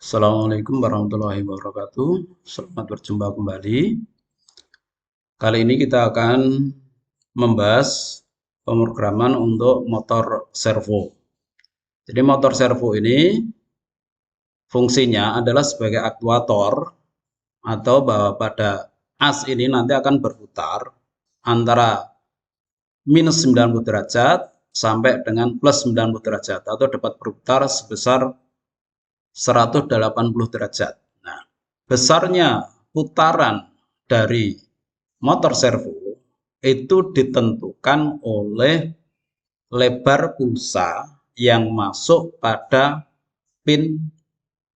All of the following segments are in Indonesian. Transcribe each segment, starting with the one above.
Assalamualaikum warahmatullahi wabarakatuh. Selamat berjumpa kembali. Kali ini kita akan membahas pemrograman untuk motor servo. Jadi motor servo ini fungsinya adalah sebagai aktuator atau bahwa pada as ini nanti akan berputar antara minus 90 derajat sampai dengan plus 90 derajat atau dapat berputar sebesar 180 derajat. Nah, besarnya putaran dari motor servo itu ditentukan oleh lebar pulsa yang masuk pada pin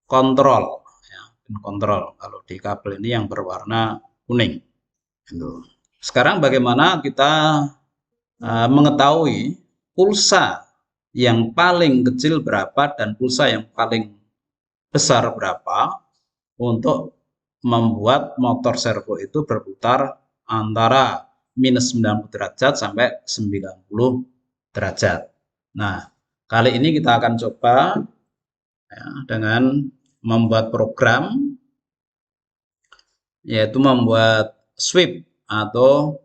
kontrol. Ya, pin kontrol kalau di kabel ini yang berwarna kuning. Sekarang bagaimana kita mengetahui pulsa yang paling kecil berapa dan pulsa yang paling besar berapa untuk membuat motor servo itu berputar antara minus 90 derajat sampai 90 derajat. Nah, kali ini kita akan coba ya, dengan membuat program, yaitu membuat sweep atau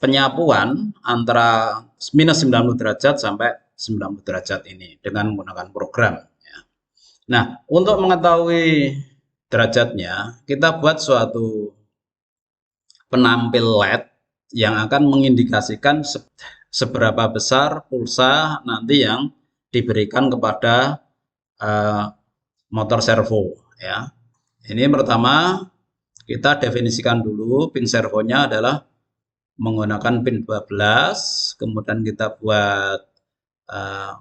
penyapuan antara minus 90 derajat sampai 90 derajat ini dengan menggunakan program. Nah, untuk mengetahui derajatnya, kita buat suatu penampil LED yang akan mengindikasikan seberapa besar pulsa nanti yang diberikan kepada motor servo. Ya, ini pertama kita definisikan dulu pin servonya adalah menggunakan pin 12, kemudian kita buat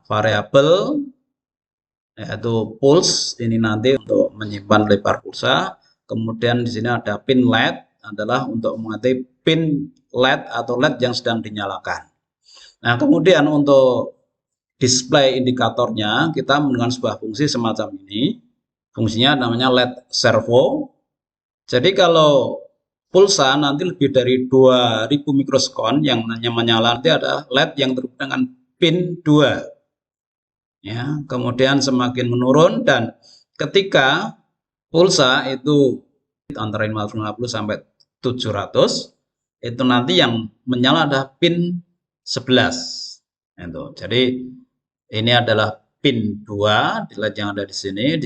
variabel yaitu pulse ini nanti untuk menyimpan lebar pulsa. Kemudian di sini ada pin LED adalah untuk mengetahui pin LED atau LED yang sedang dinyalakan. Nah, kemudian untuk display indikatornya kita menggunakan sebuah fungsi semacam ini. Fungsinya namanya LED servo. Jadi kalau pulsa nanti lebih dari 2000 mikrosekon yang menyala, nanti ada LED yang terhubung dengan pin 2. Ya, kemudian semakin menurun dan ketika pulsa itu antara 550 sampai 700 itu nanti yang menyala adalah pin 11. Itu. Jadi ini adalah pin 2, di LED yang ada di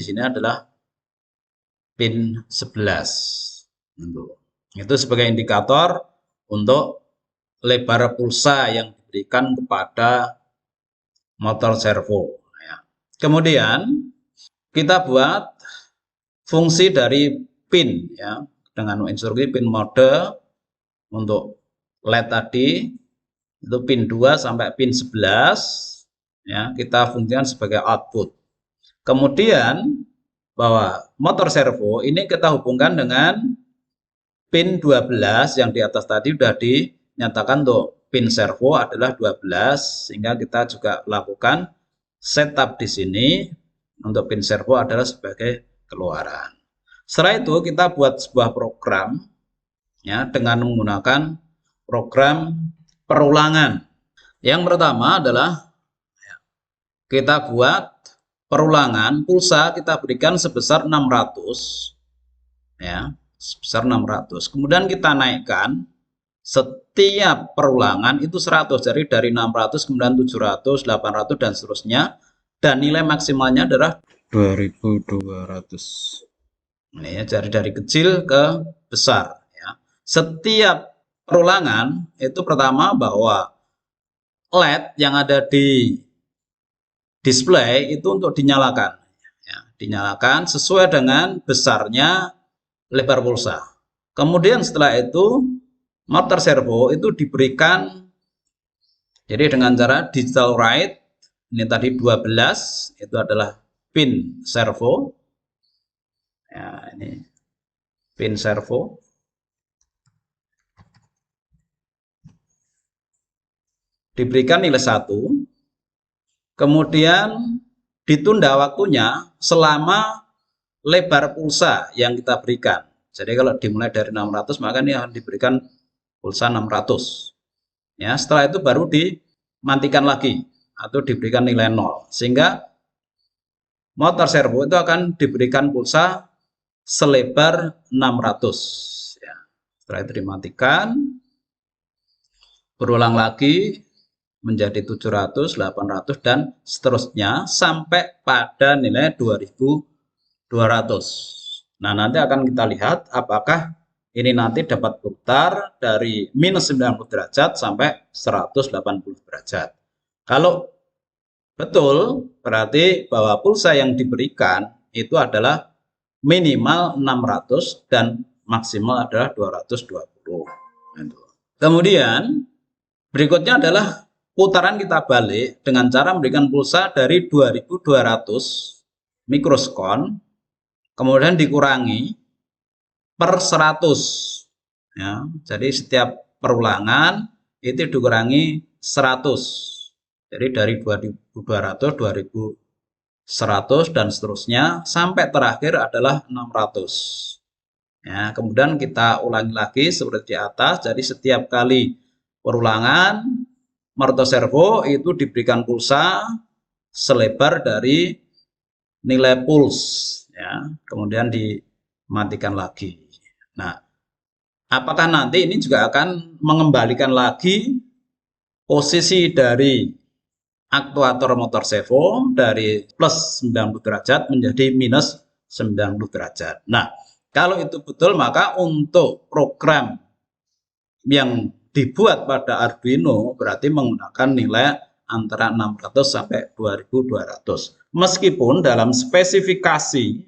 sini adalah pin 11. Itu sebagai indikator untuk lebar pulsa yang diberikan kepada motor servo. Kemudian kita buat fungsi dari pin ya dengan instruksi pin mode untuk LED tadi itu pin 2 sampai pin 11 ya, kita fungsikan sebagai output. Kemudian bahwa motor servo ini kita hubungkan dengan pin 12 yang di atas tadi sudah dinyatakan untuk pin servo adalah 12, sehingga kita juga lakukan setup di sini untuk pin servo adalah sebagai keluaran. Setelah itu kita buat sebuah program ya dengan menggunakan program perulangan. Yang pertama adalah kita buat perulangan pulsa kita berikan sebesar 600 ya, sebesar 600. Kemudian kita naikkan setiap perulangan itu 100, jadi dari 600 kemudian 700, 800 dan seterusnya, dan nilai maksimalnya adalah 2200. Ini ya, jadi dari kecil ke besar ya. Setiap perulangan itu pertama bahwa LED yang ada di display itu untuk dinyalakan ya, dinyalakan sesuai dengan besarnya lebar pulsa. Kemudian setelah itu motor servo itu diberikan jadi dengan cara digital write, ini tadi 12 itu adalah pin servo ya, ini pin servo, diberikan nilai 1, kemudian ditunda waktunya selama lebar pulsa yang kita berikan. Jadi kalau dimulai dari 600 maka ini akan diberikan pulsa 600 ya, setelah itu baru dimatikan lagi atau diberikan nilai 0, sehingga motor servo itu akan diberikan pulsa selebar 600 ya. Setelah itu dimatikan, berulang lagi menjadi 700, 800 dan seterusnya sampai pada nilai 2200. Nah, nanti akan kita lihat apakah ini nanti dapat putar dari minus 90 derajat sampai 180 derajat. Kalau betul, berarti bahwa pulsa yang diberikan itu adalah minimal 600 dan maksimal adalah 220. Kemudian berikutnya adalah putaran kita balik dengan cara memberikan pulsa dari 2200 mikrosekon, kemudian dikurangi per 100. Ya, jadi setiap perulangan itu dikurangi 100. Jadi dari 2200, 2100 dan seterusnya sampai terakhir adalah 600. Ya, kemudian kita ulangi lagi seperti di atas. Jadi setiap kali perulangan motor servo itu diberikan pulsa selebar dari nilai puls ya, kemudian dimatikan lagi. Nah, apakah nanti ini juga akan mengembalikan lagi posisi dari aktuator motor servo dari plus 90 derajat menjadi minus 90 derajat. Nah, kalau itu betul maka untuk program yang dibuat pada Arduino berarti menggunakan nilai antara 600 sampai 2200. Meskipun dalam spesifikasi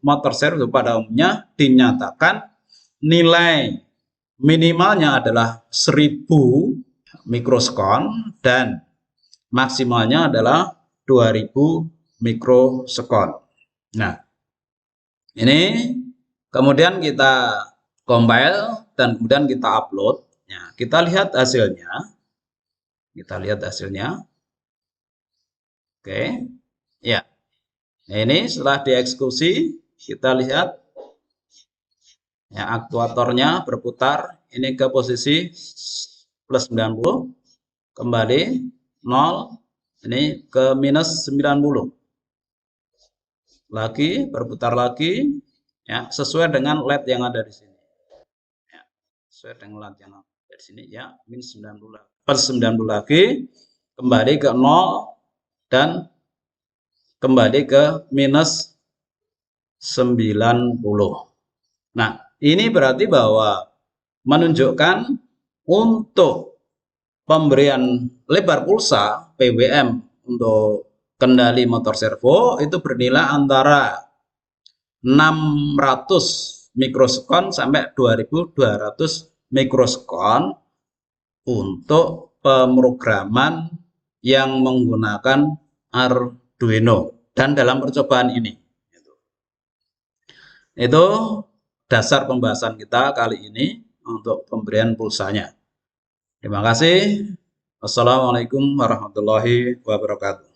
motor servo pada umumnya dinyatakan nilai minimalnya adalah 1000 mikrosekon dan maksimalnya adalah 2000 mikrosekon. Nah, ini kemudian kita compile dan kemudian kita upload. Ya, kita lihat hasilnya. Oke. Ya. Nah, ini setelah dieksekusi, kita lihat ya, aktuatornya berputar ini ke posisi plus 90, kembali 0, ini ke minus 90. Lagi, berputar lagi, ya, sesuai dengan LED yang ada di sini. Ya, sesuai dengan LED yang ada di sini, ya, minus 90 lagi. Plus 90 lagi, kembali ke 0, dan kembali ke minus 90. Nah, ini berarti bahwa menunjukkan untuk pemberian lebar pulsa PWM untuk kendali motor servo itu bernilai antara 600 mikrosekon sampai 2200 mikrosekon untuk pemrograman yang menggunakan Arduino. Dan dalam percobaan ini itu dasar pembahasan kita kali ini untuk pemberian pulsanya. Terima kasih. Wassalamualaikum warahmatullahi wabarakatuh.